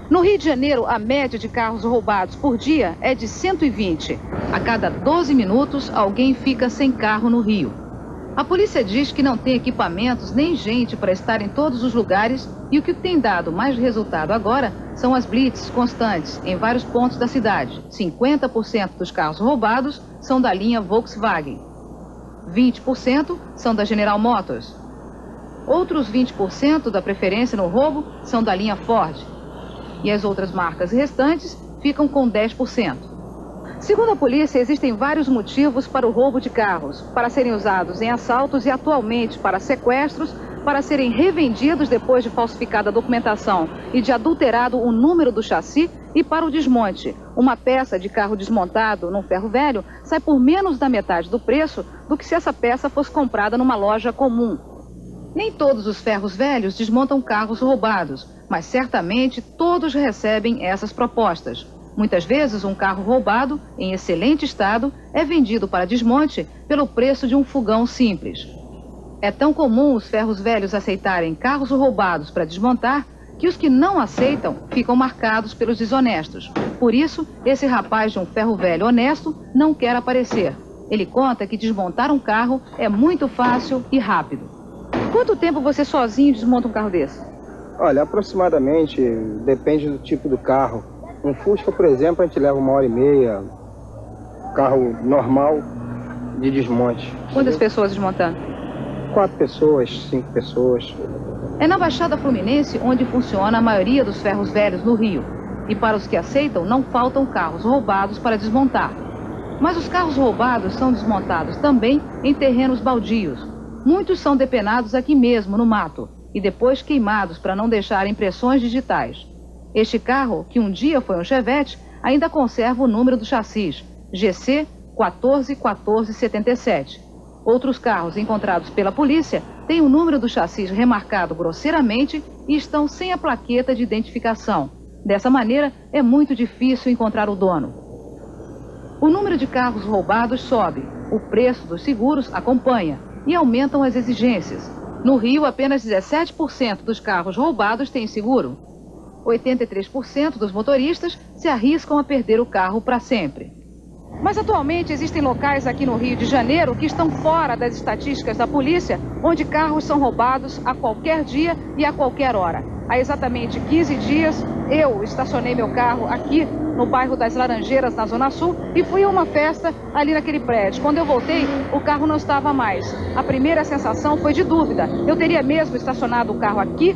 No Rio de Janeiro, a média de carros roubados por dia é de 120. A cada 12 minutos, alguém fica sem carro no Rio. A polícia diz que não tem equipamentos nem gente para estar em todos os lugares e o que tem dado mais resultado agora são as blitz constantes em vários pontos da cidade. 50% dos carros roubados são da linha Volkswagen. 20% são da General Motors. Outros 20% da preferência no roubo são da linha Ford. E as outras marcas restantes ficam com 10%. Segundo a polícia, existem vários motivos para o roubo de carros, para serem usados em assaltos e atualmente para sequestros, para serem revendidos depois de falsificada a documentação e de adulterado o número do chassi e para o desmonte. Uma peça de carro desmontado num ferro velho sai por menos da metade do preço do que se essa peça fosse comprada numa loja comum. Nem todos os ferros velhos desmontam carros roubados, mas certamente todos recebem essas propostas. Muitas vezes, um carro roubado, em excelente estado, é vendido para desmonte pelo preço de um fogão simples. É tão comum os ferros velhos aceitarem carros roubados para desmontar, que os que não aceitam ficam marcados pelos desonestos. Por isso, esse rapaz de um ferro velho honesto não quer aparecer. Ele conta que desmontar um carro é muito fácil e rápido. Quanto tempo você sozinho desmonta um carro desse? Olha, aproximadamente, depende do tipo do carro. Um Fusca, por exemplo, a gente leva 1h30, carro normal de desmonte. Quantas pessoas desmontando? 4 pessoas, 5 pessoas. É na Baixada Fluminense onde funciona a maioria dos ferros velhos no Rio. E para os que aceitam, não faltam carros roubados para desmontar. Mas os carros roubados são desmontados também em terrenos baldios. Muitos são depenados aqui mesmo, no mato, e depois queimados para não deixar impressões digitais. Este carro, que um dia foi um Chevette, ainda conserva o número do chassis, GC 141477. Outros carros encontrados pela polícia têm o número do chassis remarcado grosseiramente e estão sem a plaqueta de identificação. Dessa maneira, é muito difícil encontrar o dono. O número de carros roubados sobe, o preço dos seguros acompanha e aumentam as exigências. No Rio, apenas 17% dos carros roubados têm seguro. 83% dos motoristas se arriscam a perder o carro para sempre. Mas atualmente existem locais aqui no Rio de Janeiro que estão fora das estatísticas da polícia, onde carros são roubados a qualquer dia e a qualquer hora. Há exatamente 15 dias, eu estacionei meu carro aqui no bairro das Laranjeiras, na Zona Sul, e fui a uma festa ali naquele prédio. Quando eu voltei, o carro não estava mais. A primeira sensação foi de dúvida. Eu teria mesmo estacionado o carro aqui?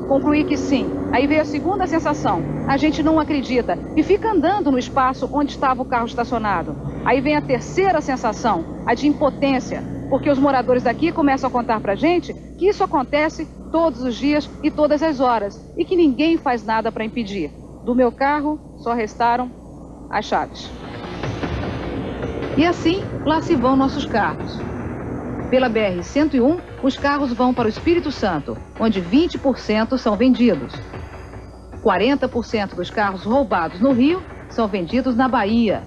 Concluí que sim. Aí veio a segunda sensação. A gente não acredita e fica andando no espaço onde estava o carro estacionado. Aí vem a terceira sensação, a de impotência, porque os moradores daqui começam a contar pra gente que isso acontece todos os dias e todas as horas e que ninguém faz nada para impedir. Do meu carro só restaram as chaves. E assim, lá se vão nossos carros. Pela BR-101, os carros vão para o Espírito Santo, onde 20% são vendidos. 40% dos carros roubados no Rio são vendidos na Bahia.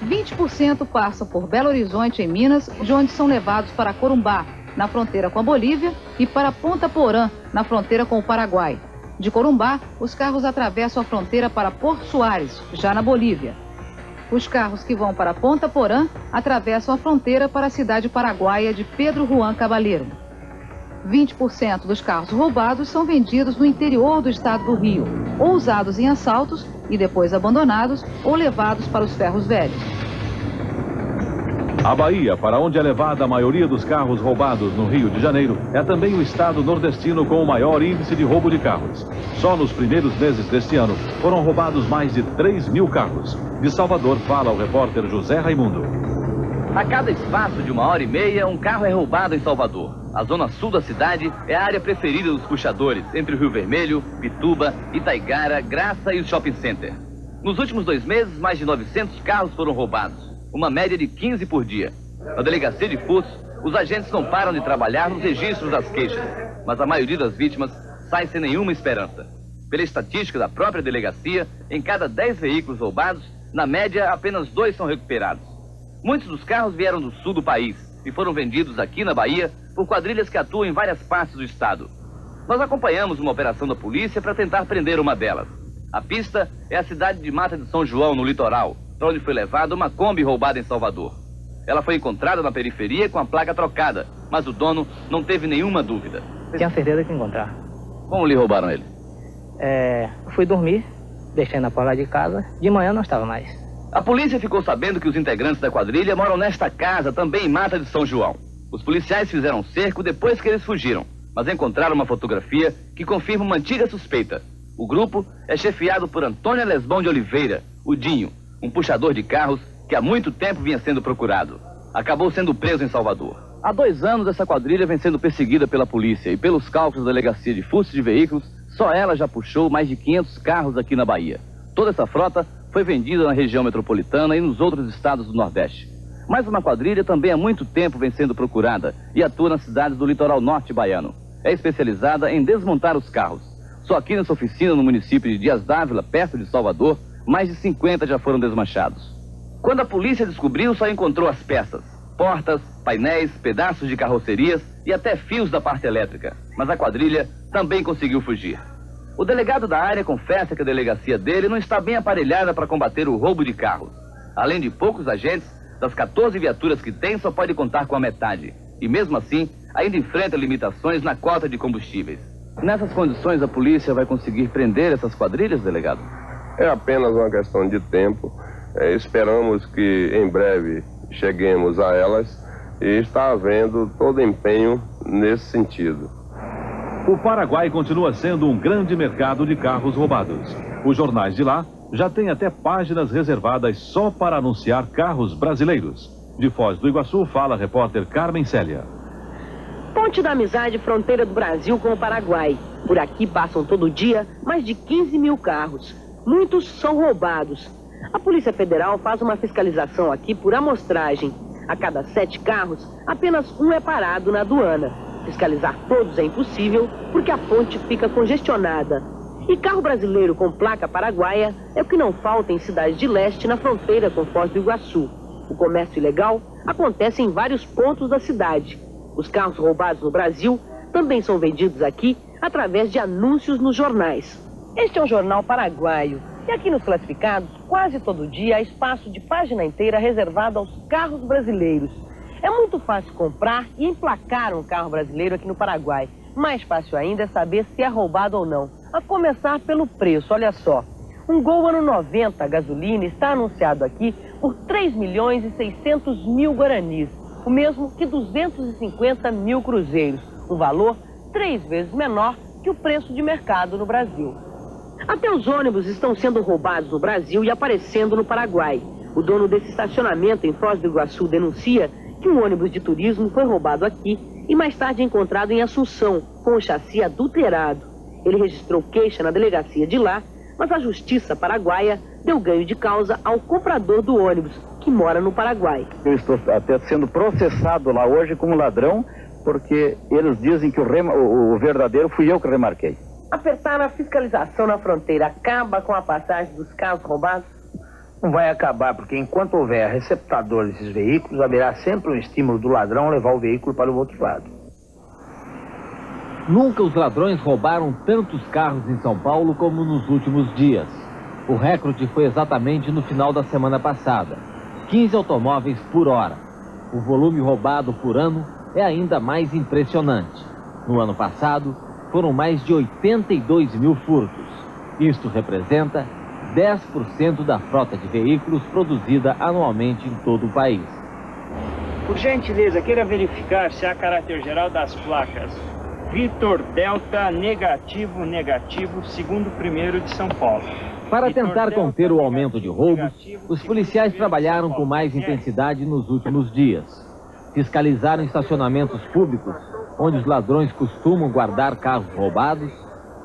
20% passam por Belo Horizonte, em Minas, de onde são levados para Corumbá, na fronteira com a Bolívia, e para Ponta Porã, na fronteira com o Paraguai. De Corumbá, os carros atravessam a fronteira para Porto Soares, já na Bolívia. Os carros que vão para Ponta Porã atravessam a fronteira para a cidade paraguaia de Pedro Juan Cabaleiro. 20% dos carros roubados são vendidos no interior do estado do Rio, ou usados em assaltos e depois abandonados ou levados para os ferros velhos. A Bahia, para onde é levada a maioria dos carros roubados no Rio de Janeiro, é também o estado nordestino com o maior índice de roubo de carros. Só nos primeiros meses deste ano foram roubados mais de 3.000 carros. De Salvador, fala o repórter José Raimundo. A cada espaço de 1h30, um carro é roubado em Salvador. A zona sul da cidade é a área preferida dos puxadores, entre o Rio Vermelho, Pituba, Itaigara, Graça e o Shopping Center. Nos últimos 2 meses, mais de 900 carros foram roubados, uma média de 15 por dia. Na delegacia de Furtos, os agentes não param de trabalhar nos registros das queixas, mas a maioria das vítimas sai sem nenhuma esperança. Pela estatística da própria delegacia, em cada 10 veículos roubados, na média, apenas 2 são recuperados. Muitos dos carros vieram do sul do país e foram vendidos aqui na Bahia por quadrilhas que atuam em várias partes do estado. Nós acompanhamos uma operação da polícia para tentar prender uma delas. A pista é a cidade de Mata de São João, no litoral, para onde foi levada uma Kombi roubada em Salvador. Ela foi encontrada na periferia com a placa trocada, mas o dono não teve nenhuma dúvida. Tinha certeza que ia encontrar. Como lhe roubaram ele? Fui dormir, deixei na porta de casa, de manhã não estava mais. A polícia ficou sabendo que os integrantes da quadrilha moram nesta casa, também em Mata de São João. Os policiais fizeram um cerco depois que eles fugiram, mas encontraram uma fotografia que confirma uma antiga suspeita. O grupo é chefiado por Antônio Lesbão de Oliveira, o Dinho, um puxador de carros que há muito tempo vinha sendo procurado. Acabou sendo preso em Salvador. Há 2 anos essa quadrilha vem sendo perseguida pela polícia e pelos cálculos da Delegacia de Furto de Veículos, só ela já puxou mais de 500 carros aqui na Bahia. Toda essa frota foi vendida na região metropolitana e nos outros estados do Nordeste. Mas uma quadrilha também há muito tempo vem sendo procurada e atua nas cidades do litoral norte baiano. É especializada em desmontar os carros. Só aqui nessa oficina, no município de Dias d'Ávila, perto de Salvador, mais de 50 já foram desmanchados. Quando a polícia descobriu, só encontrou as peças: portas, painéis, pedaços de carrocerias e até fios da parte elétrica. Mas a quadrilha também conseguiu fugir. O delegado da área confessa que a delegacia dele não está bem aparelhada para combater o roubo de carros. Além de poucos agentes, das 14 viaturas que tem, só pode contar com a metade. E mesmo assim, ainda enfrenta limitações na cota de combustíveis. Nessas condições, a polícia vai conseguir prender essas quadrilhas, delegado? É apenas uma questão de tempo. Esperamos que em breve cheguemos a elas e está havendo todo empenho nesse sentido. O Paraguai continua sendo um grande mercado de carros roubados. Os jornais de lá já têm até páginas reservadas só para anunciar carros brasileiros. De Foz do Iguaçu, fala a repórter Carmen Célia. Ponte da Amizade, fronteira do Brasil com o Paraguai. Por aqui passam todo dia mais de 15 mil carros. Muitos são roubados. A Polícia Federal faz uma fiscalização aqui por amostragem. A cada 7 carros, apenas um é parado na aduana. Fiscalizar todos é impossível porque a ponte fica congestionada. E carro brasileiro com placa paraguaia é o que não falta em cidades de leste na fronteira com Foz do Iguaçu. O comércio ilegal acontece em vários pontos da cidade. Os carros roubados no Brasil também são vendidos aqui através de anúncios nos jornais. Este é um jornal paraguaio e aqui nos classificados, quase todo dia há espaço de página inteira reservado aos carros brasileiros. É muito fácil comprar e emplacar um carro brasileiro aqui no Paraguai. Mais fácil ainda é saber se é roubado ou não. A começar pelo preço, olha só. Um Gol ano 90 gasolina está anunciado aqui por 3.600.000 guaranis. O mesmo que 250 mil cruzeiros, um valor 3 vezes menor que o preço de mercado no Brasil. Até os ônibus estão sendo roubados no Brasil e aparecendo no Paraguai. O dono desse estacionamento em Foz do Iguaçu denuncia que um ônibus de turismo foi roubado aqui e mais tarde encontrado em Assunção, com o chassi adulterado. Ele registrou queixa na delegacia de lá, mas a justiça paraguaia deu ganho de causa ao comprador do ônibus, que mora no Paraguai. Eu estou até sendo processado lá hoje como ladrão, porque eles dizem que o verdadeiro fui eu que remarquei. Apertar a fiscalização na fronteira acaba com a passagem dos carros roubados? Não vai acabar, porque enquanto houver receptador desses veículos, haverá sempre um estímulo do ladrão levar o veículo para o outro lado. Nunca os ladrões roubaram tantos carros em São Paulo como nos últimos dias. O recorde foi exatamente no final da semana passada. 15 automóveis por hora. O volume roubado por ano é ainda mais impressionante. No ano passado, foram mais de 82 mil furtos. Isto representa 10% da frota de veículos produzida anualmente em todo o país. Por gentileza, queira verificar se há caráter geral das placas Vitor Delta negativo, segundo primeiro de São Paulo. Para tentar conter o aumento de roubos, os policiais trabalharam com mais intensidade nos últimos dias. Fiscalizaram estacionamentos públicos, onde os ladrões costumam guardar carros roubados,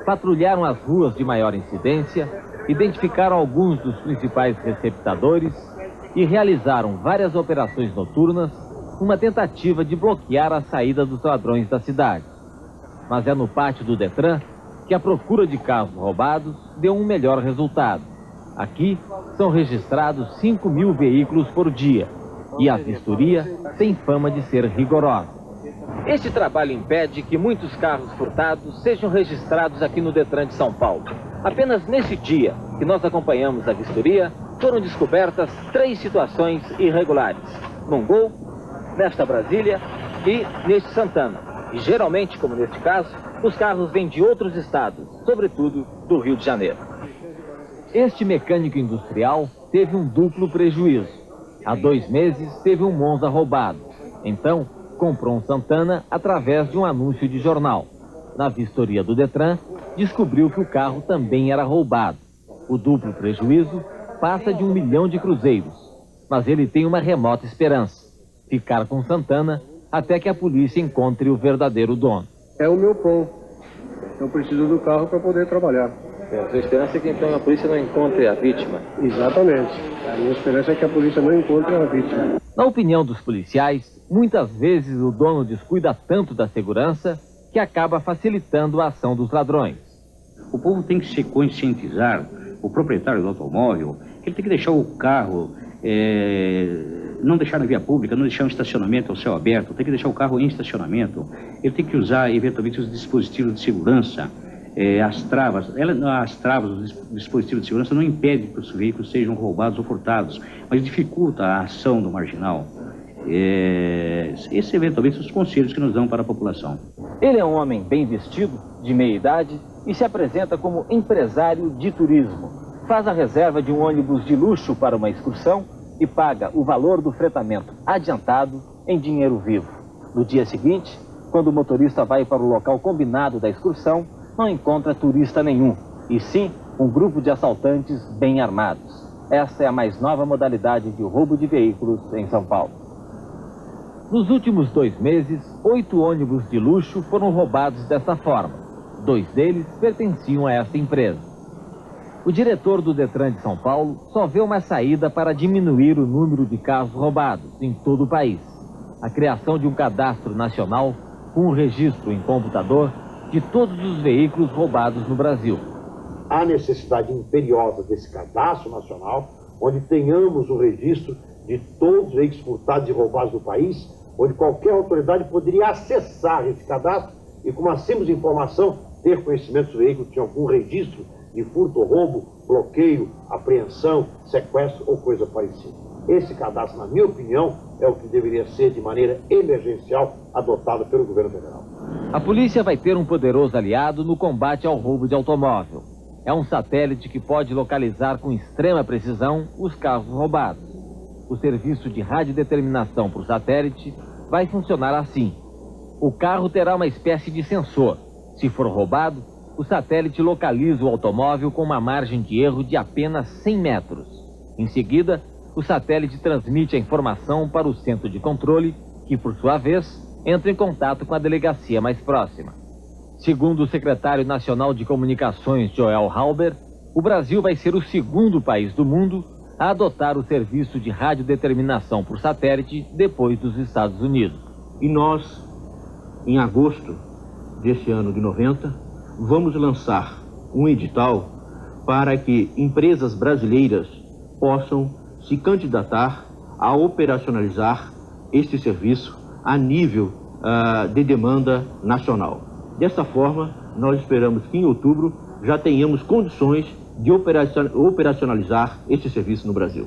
patrulharam as ruas de maior incidência, identificaram alguns dos principais receptadores e realizaram várias operações noturnas, uma tentativa de bloquear a saída dos ladrões da cidade. Mas é no pátio do Detran que a procura de carros roubados deu um melhor resultado. Aqui são registrados 5 mil veículos por dia e a vistoria tem fama de ser rigorosa. Este trabalho impede que muitos carros furtados sejam registrados aqui no Detran de São Paulo. Apenas nesse dia que nós acompanhamos a vistoria, foram descobertas 3 situações irregulares. Num Gol, nesta Brasília e neste Santana. E geralmente, como neste caso, os carros vêm de outros estados, sobretudo do Rio de Janeiro. Este mecânico industrial teve um duplo prejuízo. Há 2 meses teve um Monza roubado. Então, comprou um Santana através de um anúncio de jornal. Na vistoria do Detran, descobriu que o carro também era roubado. O duplo prejuízo passa de 1 milhão de cruzeiros. Mas ele tem uma remota esperança: ficar com Santana até que a polícia encontre o verdadeiro dono. É o meu pão. Eu preciso do carro para poder trabalhar. A sua esperança é que então a polícia não encontre a vítima? Exatamente. A minha esperança é que a polícia não encontre a vítima. Na opinião dos policiais, muitas vezes o dono descuida tanto da segurança que acaba facilitando a ação dos ladrões. O povo tem que se conscientizar, o proprietário do automóvel, ele tem que deixar o carro, não deixar na via pública, não deixar um estacionamento ao céu aberto, tem que deixar o carro em estacionamento, ele tem que usar eventualmente os dispositivos de segurança, as travas, os dispositivos de segurança não impedem que os veículos sejam roubados ou furtados, mas dificulta a ação do marginal. Esses eventualmente são os conselhos que nos dão para a população. Ele é um homem bem vestido, de meia idade, e se apresenta como empresário de turismo. Faz a reserva de um ônibus de luxo para uma excursão e paga o valor do fretamento adiantado em dinheiro vivo. No dia seguinte, quando o motorista vai para o local combinado da excursão, não encontra turista nenhum, e sim um grupo de assaltantes bem armados. Essa é a mais nova modalidade de roubo de veículos em São Paulo. Nos últimos 2 meses, 8 ônibus de luxo foram roubados dessa forma. 2 deles pertenciam a esta empresa. O diretor do Detran de São Paulo só vê uma saída para diminuir o número de carros roubados em todo o país: a criação de um cadastro nacional com um registro em computador de todos os veículos roubados no Brasil. Há necessidade imperiosa desse cadastro nacional, onde tenhamos o registro de todos os veículos furtados e roubados do país, onde qualquer autoridade poderia acessar esse cadastro e, com uma simples informação, ter conhecimento se o veículo tinha algum registro de furto ou roubo, bloqueio, apreensão, sequestro ou coisa parecida. Esse cadastro, na minha opinião, é o que deveria ser de maneira emergencial adotado pelo governo federal. A polícia vai ter um poderoso aliado no combate ao roubo de automóvel. É um satélite que pode localizar com extrema precisão os carros roubados. O serviço de radiodeterminação por satélite vai funcionar assim: o carro terá uma espécie de sensor. Se for roubado, o satélite localiza o automóvel com uma margem de erro de apenas 100 metros. Em seguida, o satélite transmite a informação para o centro de controle, que, por sua vez, entra em contato com a delegacia mais próxima. Segundo o secretário nacional de comunicações, Joel Halber, o Brasil vai ser o 2º país do mundo a adotar o serviço de radiodeterminação por satélite depois dos Estados Unidos. E nós, em agosto deste ano de 90, vamos lançar um edital para que empresas brasileiras possam se candidatar a operacionalizar este serviço a nível de demanda nacional. Dessa forma, nós esperamos que em outubro já tenhamos condições de operacionalizar este serviço no Brasil.